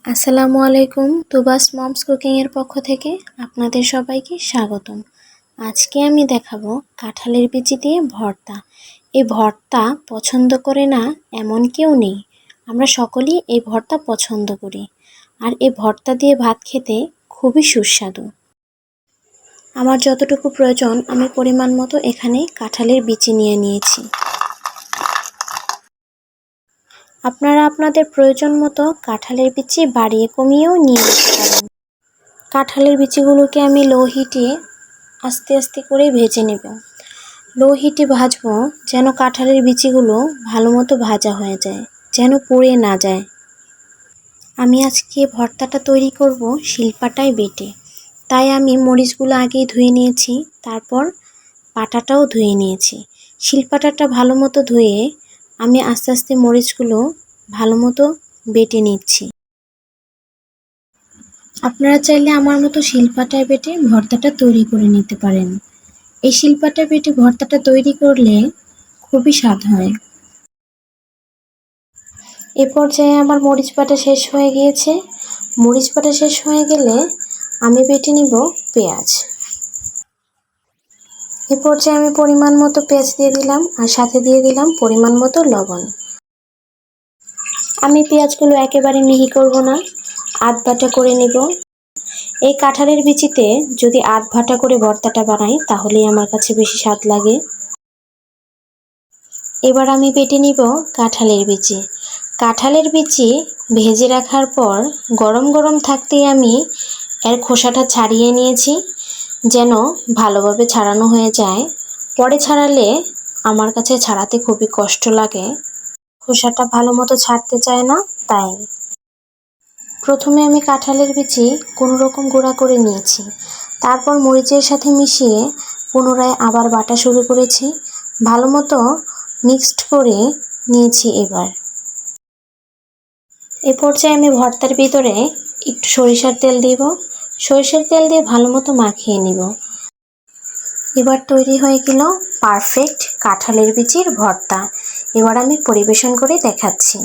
আসসালামু আলাইকুম। তুবাস moms cooking এর পক্ষ থেকে আপনাদের সবাইকে স্বাগতম। আজকে আমি দেখাবো কাঁঠালের বিচি দিয়ে ভর্তা। এই ভর্তা পছন্দ করে না এমন কেউ নেই। আমরা সকলেই এই ভর্তা পছন্দ করি। আর এই ভর্তা দিয়ে ভাত খেতে খুবই সুস্বাদু। আমার যতটুকু প্রয়োজন আমি পরিমাণ মতো এখানে কাঁঠালের বিচি নিয়ে নিয়েছি। আপনারা আপনাদের প্রয়োজন মতো কাঁঠালের বিচি বাড়িয়ে কমিয়েও নিয়ে নিতে পারেন। কাঁঠালের বিচিগুলোকে আমি লো হিটে আস্তে আস্তে করে ভেজে নেব। লো হিটে ভাজবো যেন কাঁঠালের বিচিগুলো ভালো মতো ভাজা হয়ে যায়, যেন পুড়ে না যায়। আমি আজকে ভর্তাটা তৈরি করব শিলপাটায় বেটে, তাই আমি মরিচগুলো আগেই ধুয়ে নিয়েছি, তারপর পাটাটাও ধুয়ে নিয়েছি। শিলপাটাটা ভালো মতো ধুয়ে আমি আস্তে আস্তে মরিচগুলো ভালো মতো বেটে নিচ্ছি। আপনারা চাইলে আমার মতো শিলপাটায় বেটে ভর্তাটা তৈরি করে নিতে পারেন। এই শিলপাটায় বেটে ভর্তাটা তৈরি করলে খুবই স্বাদ হয়। এ পর্যায়ে আমার মরিচ বাটা শেষ হয়ে গিয়েছে। মরিচ বাটা শেষ হয়ে গেলে আমি বেটে নিব পেঁয়াজ। এ পর্যায়ে আমি পরিমাণ মতো পেঁয়াজ দিয়ে দিলাম আর সাথে দিয়ে দিলাম পরিমাণ মতো লবণ। আমি পেঁয়াজগুলো একেবারে মিহি করব না, আধ বাটা করে নেব। এই কাঁঠালের বিচিতে যদি আধ ভাটা করে ভর্তাটা বানাই তাহলেই আমার কাছে বেশি স্বাদ লাগে। এবার আমি বেটে নিব কাঁঠালের বিচি। কাঁঠালের বিচি ভেজে রাখার পর গরম গরম থাকতেই আমি এর খোসাটা ছাড়িয়ে নিয়েছি, যেন ভালোভাবে ছাড়ানো হয়ে যায়। পরে ছাড়ালে আমার কাছে ছাড়াতে খুবই কষ্ট লাগে, খোসাটা ভালো মতো ছাড়তে চায় না, তাই প্রথমে আমি কাঁঠালের বিচি কোনো রকম গুঁড়া করে নিয়েছি, তারপর মরিচের সাথে মিশিয়ে পুনরায় আবার বাটা শুরু করেছি। ভালো মতো মিক্সড করে নিয়েছি। এ পর্যায়ে আমি ভর্তার ভিতরে একটু সরিষার তেল দিব। সরিষার তেল দিয়ে ভালো মতো মাখিয়ে নিব। এবার তৈরি হয়ে গেল পারফেক্ট কাঁঠালের বিচির ভর্তা। এবার আমি পরিবেশন করে দেখাচ্ছি।